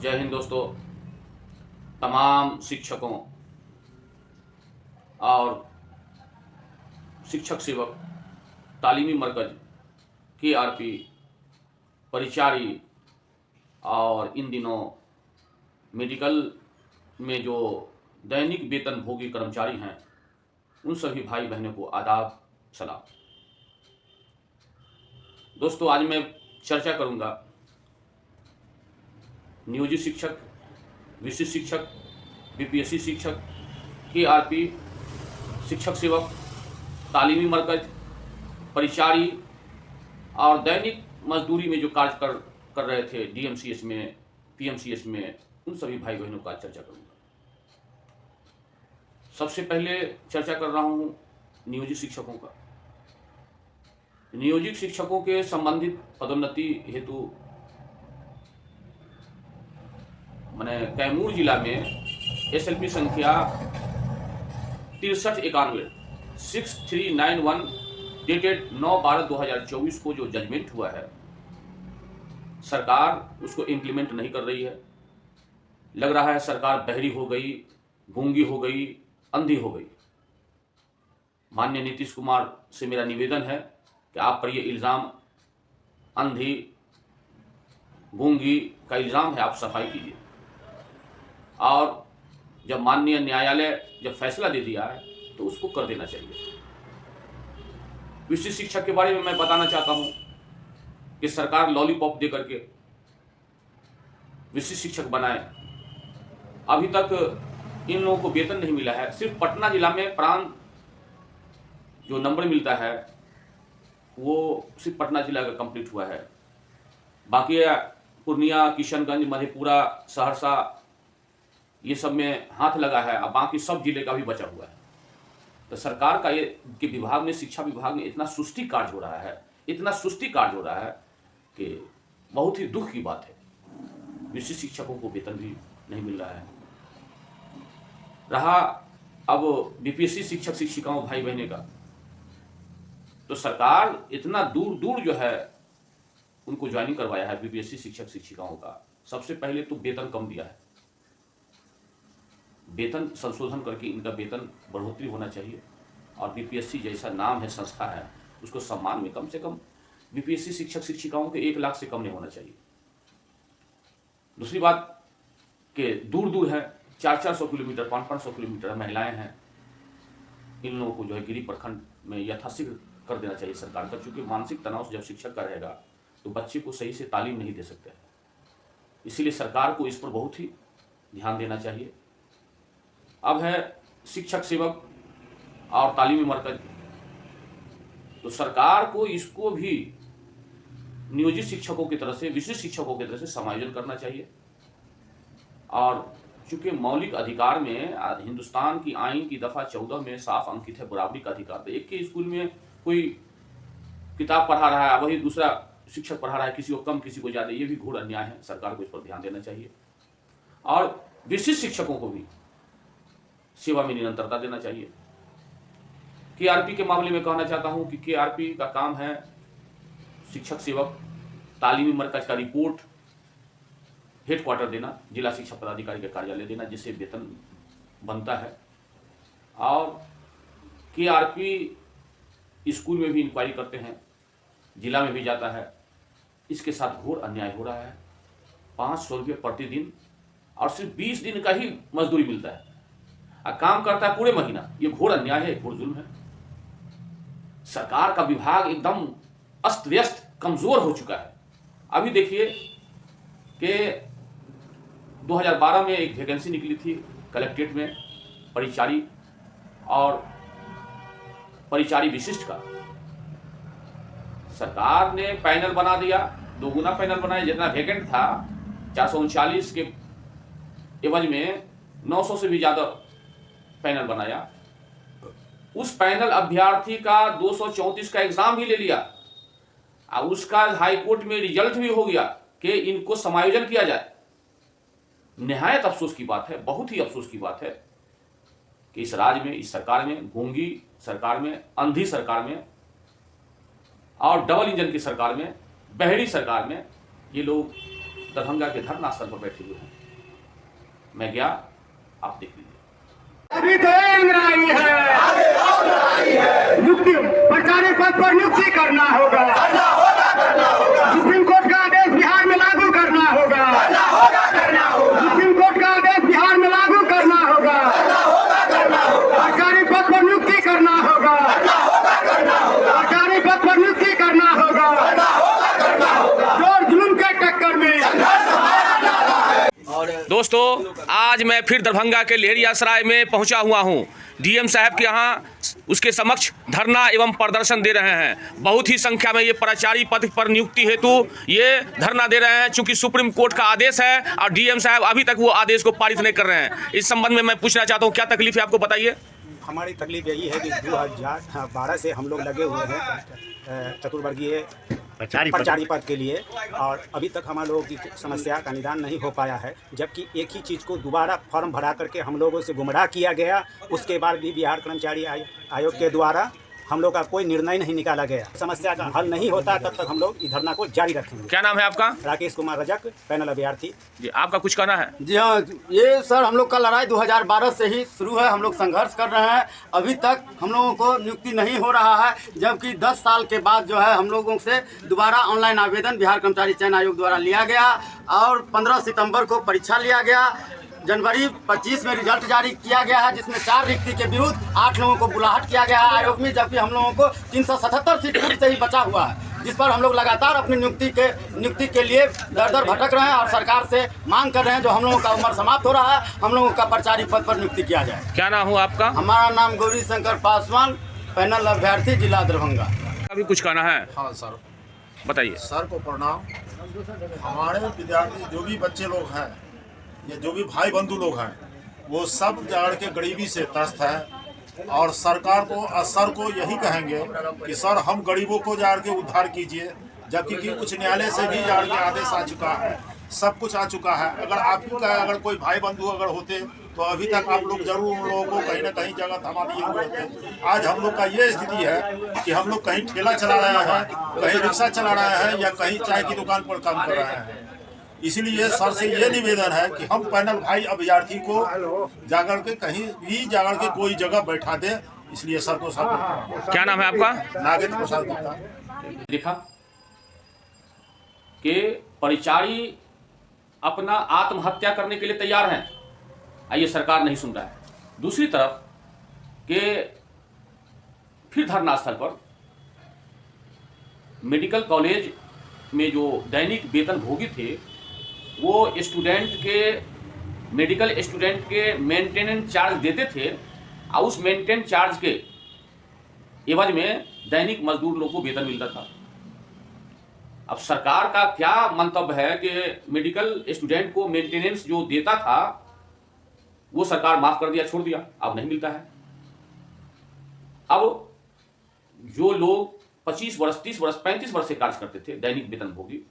जय हिंद दोस्तों। तमाम शिक्षकों और शिक्षक सेवक, तालीमी मरकज, KRP, परिचारी और इन दिनों मेडिकल में जो दैनिक वेतन भोगी कर्मचारी हैं, उन सभी भाई बहनों को आदाब सलाम। दोस्तों, आज मैं चर्चा करूंगा नियोजित शिक्षक, विशिष्ट शिक्षक, BPSC शिक्षक, KRP, शिक्षक सेवक, तालीमी मरकज, परिचारी और दैनिक मजदूरी में जो कार्य कर रहे थे DMCS में, PMCS में, उन सभी भाई बहनों का चर्चा करूंगा। सबसे पहले चर्चा कर रहा हूं नियोजित शिक्षकों का। नियोजित शिक्षकों के संबंधित पदोन्नति हेतु मैंने कैमूर जिला में SLP संख्या 6391 6391 डेटेड 9/12/2024 को जो जजमेंट हुआ है, सरकार उसको इम्प्लीमेंट नहीं कर रही है। लग रहा है सरकार बहरी हो गई, गूंगी हो गई, अंधी हो गई। माननीय नीतीश कुमार से मेरा निवेदन है कि आप पर ये इल्ज़ाम अंधी गूंगी का इल्ज़ाम है, आप सफाई कीजिए। और जब माननीय न्यायालय जब फैसला दे दिया है तो उसको कर देना चाहिए। विशिष्ट शिक्षक के बारे में मैं बताना चाहता हूं कि सरकार लॉलीपॉप दे करके विशिष्ट शिक्षक बनाए। अभी तक इन लोगों को वेतन नहीं मिला है। सिर्फ पटना जिला में प्राण जो नंबर मिलता है वो सिर्फ पटना जिला का कंप्लीट हुआ है। बाकी पूर्णिया, किशनगंज, मधेपुरा, सहरसा, ये सब में हाथ लगा है। अब बाकी सब जिले का भी बचा हुआ है। तो सरकार का ये के विभाग में, शिक्षा विभाग में इतना सुस्ती कार्य हो रहा है, इतना सुस्ती कार्य हो रहा है कि बहुत ही दुख की बात है। विशिष्ट शिक्षकों को वेतन भी नहीं मिल रहा है। रहा अब BPSC शिक्षक शिक्षिकाओं भाई बहने का, तो सरकार इतना दूर दूर जो है उनको ज्वाइनिंग करवाया है BPSC शिक्षक शिक्षिकाओं का। सबसे पहले तो वेतन कम दिया है। वेतन संशोधन करके इनका वेतन बढ़ोतरी होना चाहिए। और BPSC जैसा नाम है, संस्था है, उसको सम्मान में कम से कम BPSC शिक्षक शिक्षिकाओं के 1 लाख से कम नहीं होना चाहिए। दूसरी बात कि दूर दूर है, 400-400 किलोमीटर, 500-500 किलोमीटर महिलाएं हैं। इन लोगों को जो है गिरी प्रखंड में यथाशीघ्र कर देना चाहिए सरकार का। चूंकि मानसिक तनाव से जब शिक्षक का रहेगा तो बच्चे को सही से तालीम नहीं दे सकते हैं। इसीलिए सरकार को इस पर बहुत ही ध्यान देना चाहिए। अब है शिक्षक सेवक और तालीमी मरकज, तो सरकार को इसको भी नियोजित शिक्षकों की तरह से, विशिष्ट शिक्षकों की तरह से समायोजन करना चाहिए। और चूंकि मौलिक अधिकार में हिंदुस्तान की आईन की दफा 14 में साफ अंकित है बराबरी का अधिकार। तो एक के स्कूल में कोई किताब पढ़ा रहा है, वही दूसरा शिक्षक पढ़ा रहा है, किसी को कम किसी को ज्यादा, ये भी घोर अन्याय है। सरकार को इस पर ध्यान देना चाहिए। और विशिष्ट शिक्षकों को भी सेवा में निरंतरता देना चाहिए। KRP के मामले में कहना चाहता हूं कि KRP का काम है शिक्षक सेवक, तालीमी मरकज का रिपोर्ट हेडक्वार्टर देना, जिला शिक्षा पदाधिकारी के कार्यालय देना, जिससे वेतन बनता है। और KRP स्कूल में भी इंक्वायरी करते हैं, जिला में भी जाता है। इसके साथ घोर अन्याय हो रहा है। 500 रुपये प्रतिदिन और सिर्फ 20 दिन का ही मजदूरी मिलता है, काम करता है पूरे महीना। ये घोर अन्याय है, घोर जुल्म है। सरकार का विभाग एकदम अस्त व्यस्त, कमजोर हो चुका है। अभी देखिए कि 2012 में एक वैकेंसी निकली थी कलेक्ट्रेट में परिचारी और परिचारी विशिष्ट का। सरकार ने पैनल बना दिया, 2 गुना पैनल बनाया। जितना वैकेंट था 439 के एवज में 900 से भी ज्यादा पैनल बनाया। उस पैनल अभ्यर्थी का 234 का एग्जाम भी ले लिया और उसका हाई कोर्ट में रिजल्ट भी हो गया कि इनको समायोजन किया जाए। निहायत अफसोस की बात है, बहुत ही अफसोस की बात है कि इस राज्य में, इस सरकार में, गूंगी सरकार में, अंधी सरकार में और डबल इंजन की सरकार में, बहरी सरकार में ये लोग दरभंगा के धरना स्थल पर बैठे हुए हैं। मैं गया, आप देख लीजिए। अभी तो अंगराई है, नियुक्ति प्रचारी पद पर नियुक्ति करना होगा, सुप्रीम कोर्ट का आदेश बिहार में लागू करना होगा, सुप्रीम कोर्ट का आदेश बिहार में लागू करना होगा, सरकारी पद पर नियुक्ति करना होगा, सरकारी पद पर नियुक्ति करना होगा, जोर जुलूम के टक्कर में। दोस्तों, आज मैं फिर दरभंगा के लहेरियासराय में पहुंचा हुआ हूं। डीएम साहब के यहाँ उसके समक्ष धरना एवं प्रदर्शन दे रहे हैं। बहुत ही संख्या में ये प्राचार्य पद पर नियुक्ति हेतु ये धरना दे रहे हैं, चूंकि सुप्रीम कोर्ट का आदेश है और डीएम साहब अभी तक वो आदेश को पारित नहीं कर रहे हैं। इस संबंध में मैं पूछना चाहता हूँ, क्या तकलीफ है आपको, बताइए। हमारी तकलीफ यही है कि 2012 से हम लोग लगे हुए हैं चतुर्वर्गीय प्रचारी पद के लिए, और अभी तक हम लोगों की समस्या का निदान नहीं हो पाया है। जबकि एक ही चीज़ को दोबारा फॉर्म भरा करके हम लोगों से गुमराह किया गया। उसके बाद भी बिहार कर्मचारी आयोग के द्वारा हम लोग का कोई निर्णय नहीं निकाला गया। समस्या का हल नहीं होता तब तक हम लोग इस धरना को जारी रखेंगे। क्या नाम है आपका? राकेश कुमार रजक, पैनल अभ्यर्थी। जी, आपका कुछ कहना है? जी हाँ, ये सर हम लोग का लड़ाई 2012 से ही शुरू है। हम लोग संघर्ष कर रहे हैं। अभी तक हम लोगों को नियुक्ति नहीं हो रहा है, जबकि 10 साल के बाद जो है हम लोगों से दोबारा ऑनलाइन आवेदन बिहार कर्मचारी चयन आयोग द्वारा लिया गया और 15 सितंबर को परीक्षा लिया गया। जनवरी 25 में रिजल्ट जारी किया गया है, जिसमें 4 रिक्ति के विरुद्ध 8 लोगों को बुलाहट किया गया है आयोग में, जबकि हम लोगों को 377 सीट पूर्व से ही बचा हुआ है, जिस पर हम लोग लगातार अपनी नियुक्ति के लिए दर दर भटक रहे हैं और सरकार से मांग कर रहे हैं जो हम लोगों का उम्र समाप्त हो रहा है, हम लोगों का प्रचारी पद पर नियुक्ति किया जाए। क्या नाम हुआ आपका? हमारा नाम गौरी शंकर पासवान, पैनल अभ्यर्थी, जिला दरभंगा। अभी कुछ कहना है? हाँ सर, बताइए। सर को प्रणाम। हमारे विद्यार्थी जो भी बच्चे लोग हैं या जो भी भाई बंधु लोग हैं, वो सब जाड़ के गरीबी से त्रस्त है और सरकार को और सर को यही कहेंगे कि सर हम गरीबों को जाड़ के उद्धार कीजिए। जबकि कि उच्च न्यायालय से भी जाड़ के आदेश आ चुका है, सब कुछ आ चुका है। अगर आपका अगर कोई भाई बंधु अगर होते तो अभी तक आप लोग जरूर उन लोगों को कहीं ना कहीं जगह थमा दिए हुए होते। आज हम लोग का ये स्थिति है कि हम लोग कहीं ठेला चला रहे हैं, कहीं रिक्शा चला रहे हैं या कहीं चाय की दुकान पर काम कर रहे हैं। इसलिए सर से ये निवेदन है कि हम पैनल भाई अभ्यर्थी को जाकर के कहीं भी जाकर के कोई जगह बैठा दे। इसलिए सर को सब। क्या नाम है आपका? नागेंद्र प्रसाद गुप्ता। देखा कि परिचारी अपना आत्महत्या करने के लिए तैयार हैं, आइए सरकार नहीं सुन रहा है। दूसरी तरफ के फिर धरना स्थल पर मेडिकल कॉलेज में जो दैनिक वेतन भोगी थे, वो स्टूडेंट के मेडिकल स्टूडेंट के मेंटेनेंस चार्ज देते थे और उस मेंटेनेंस चार्ज के एवज में दैनिक मजदूर लोगों को वेतन मिलता था। अब सरकार का क्या मंतव्य है कि मेडिकल स्टूडेंट को मेंटेनेंस जो देता था वो सरकार माफ कर दिया, छोड़ दिया, अब नहीं मिलता है। अब जो लोग 25 वर्ष 30 वर्ष 35 वर्ष से कार्य करते थे दैनिक वेतन भोगी,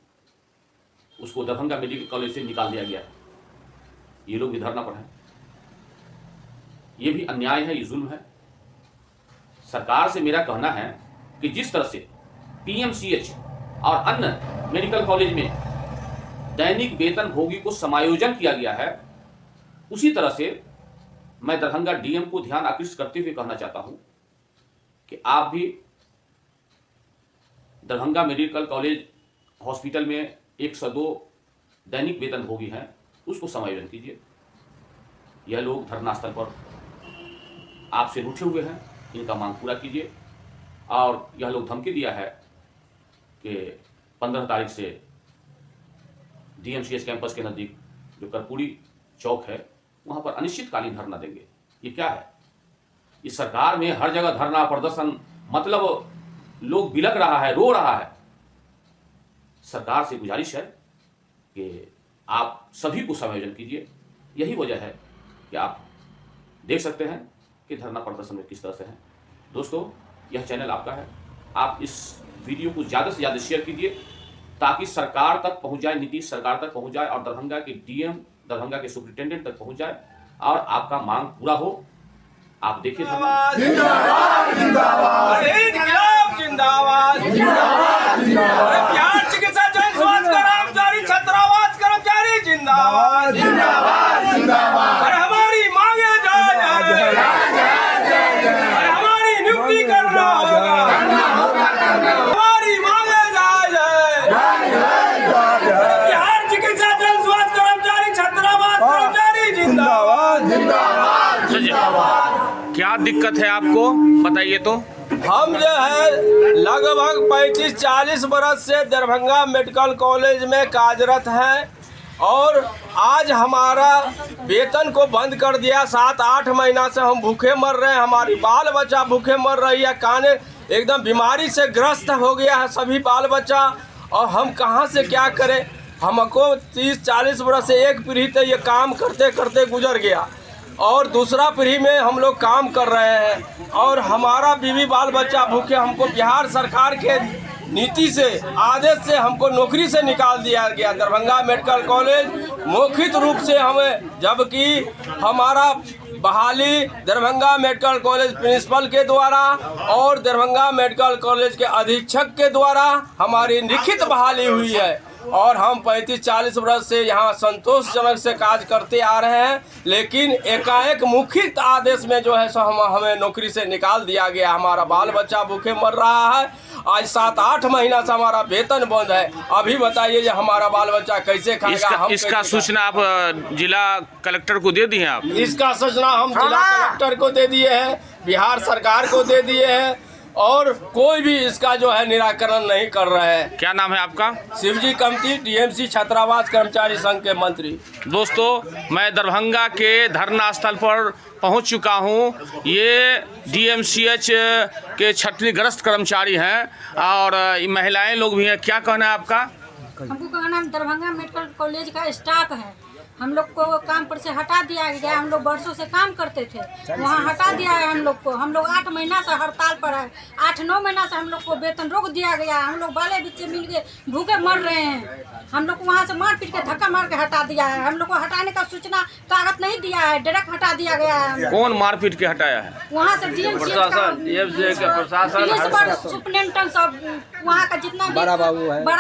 उसको दरभंगा मेडिकल कॉलेज से निकाल दिया गया। ये लोग भी धरना पर हैं। ये भी अन्याय है, ये जुल्म है। सरकार से मेरा कहना है कि जिस तरह से पीएमसीएच और अन्य मेडिकल कॉलेज में दैनिक वेतन भोगी को समायोजन किया गया है, उसी तरह से मैं दरभंगा डीएम को ध्यान आकृष्ट करते हुए कहना चाहता हूं कि आप भी दरभंगा मेडिकल कॉलेज हॉस्पिटल में 102 दैनिक वेतन भोगी हैं, उसको समायोजन कीजिए। यह लोग धरना स्थल पर आपसे रूठे हुए हैं, इनका मांग पूरा कीजिए। और यह लोग धमकी दिया है कि 15 तारीख से डीएमसीएच कैंपस के नज़दीक जो कर्पूरी चौक है वहाँ पर अनिश्चितकालीन धरना देंगे। ये क्या है? इस सरकार में हर जगह धरना प्रदर्शन, मतलब लोग बिलक रहा है, रो रहा है। सरकार से गुजारिश है कि आप सभी को समायोजन कीजिए। यही वजह है कि आप देख सकते हैं कि धरना प्रदर्शन में किस तरह से है। दोस्तों, यह चैनल आपका है, आप इस वीडियो को ज़्यादा से ज़्यादा शेयर कीजिए ताकि सरकार तक पहुंच जाए, नीतीश सरकार तक पहुंच जाए और दरभंगा के डीएम, दरभंगा के सुप्रिंटेंडेंट तक पहुंच जाए और आपका मांग पूरा हो। आप देखिए जिंदाबाद जिंदाबाद जिंदाबाद जिंदाबाद जिंदाबाद। चिकित्सा जन स्वास्थ्य कर्मचारी छात्रावास कर्मचारी जिंदाबाद जिंदाबाद जिंदाबाद। अरे हमारी मांगे जाए अरे हमारी नियुक्ति करना होगा हमारी मांगे जाए बिहार चिकित्सा जन स्वास्थ्य कर्मचारी छात्रावास कर्मचारी जिंदाबाद जिंदाबाद जिंदाबाद। क्या दिक्कत है आपको बताइए तो। हम जो है लगभग 35-40 बरस से दरभंगा मेडिकल कॉलेज में कार्यरत हैं और आज हमारा वेतन को बंद कर दिया। 7-8 महीना से हम भूखे मर रहे हैं, हमारी बाल बच्चा भूखे मर रही है, काने एकदम बीमारी से ग्रस्त हो गया है सभी बाल बच्चा। और हम कहाँ से क्या करें। हमको 30-40 बरस से एक पीढ़ी तो ये काम करते करते गुजर गया और दूसरा पीढ़ी में हम लोग काम कर रहे हैं और हमारा बीवी बाल बच्चा भूखे। हमको बिहार सरकार के नीति से आदेश से हमको नौकरी से निकाल दिया गया दरभंगा मेडिकल कॉलेज मौखिक रूप से हमें, जबकि हमारा बहाली दरभंगा मेडिकल कॉलेज प्रिंसिपल के द्वारा और दरभंगा मेडिकल कॉलेज के अधीक्षक के द्वारा हमारी लिखित बहाली हुई है और हम 35-40 वर्ष से यहाँ संतोषजनक से कार्य करते आ रहे हैं। लेकिन एकाएक मौखिक आदेश में जो है सो हमें नौकरी से निकाल दिया गया। हमारा बाल बच्चा भूखे मर रहा है। आज 7-8 महीना से हमारा वेतन बंद है। अभी बताइए हमारा बाल बच्चा कैसे खाएगा। इसका सूचना आप जिला कलेक्टर को दे दिए आप? इसका सूचना हम जिला कलेक्टर को दे दिए हैं, बिहार सरकार को दे दिए हैं और कोई भी इसका जो है निराकरण नहीं कर रहे हैं। क्या नाम है आपका? शिवजी कमती, डीएमसी छात्रावास कर्मचारी संघ के मंत्री। दोस्तों, मैं दरभंगा के धरना स्थल पर पहुंच चुका हूं। ये डीएमसीएच के क्षतिग्रस्त कर्मचारी हैं और महिलाएं लोग भी हैं। क्या कहना है आपका? हमको कहना है दरभंगा मेडिकल कॉलेज का स्टाफ है, हम लोग को काम पर से हटा दिया गया। हम लोग वर्षों से काम करते थे, वहाँ हटा दिया है हम लोग को। हम लोग 8 महीना से हड़ताल पर है, 8-9 महीना से हम लोग को वेतन रोक दिया गया। हम लोग बाले बच्चे मिल के भूखे मर रहे हैं। हम लोग को वहाँ से मार पीट के धक्का मार के हटा दिया है। हम लोग को हटाने का सूचना कागज नहीं दिया है, डायरेक्ट हटा दिया गया है। कौन मार पीट के हटाया है? वहाँ से डीएमसी सुपरिटेंडेंट सब, वहाँ का जितना बड़ा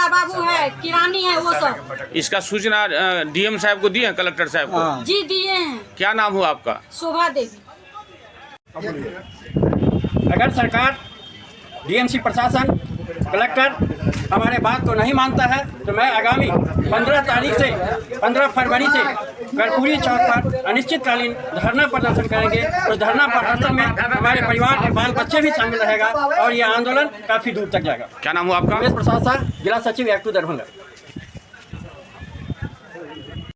बाबू है, किरानी है, वो सब। इसका सूचना डीएम साहब को दिए, कलेक्टर साहब को? जी दिए हैं। क्या नाम हुआ आपका? शोभा देवी। अगर सरकार, डीएमसी प्रशासन, कलेक्टर हमारे बात को नहीं मानता है तो मैं आगामी 15 फरवरी से कर्पूरी चौक पर अनिश्चितकालीन धरना प्रदर्शन करेंगे। उस धरना प्रदर्शन में हमारे परिवार के बाल बच्चे भी शामिल रहेगा और यह आंदोलन काफ़ी दूर तक जाएगा। क्या नाम हुआ आपका? प्रशासन, जिला सचिव एक्टू दरभंगा।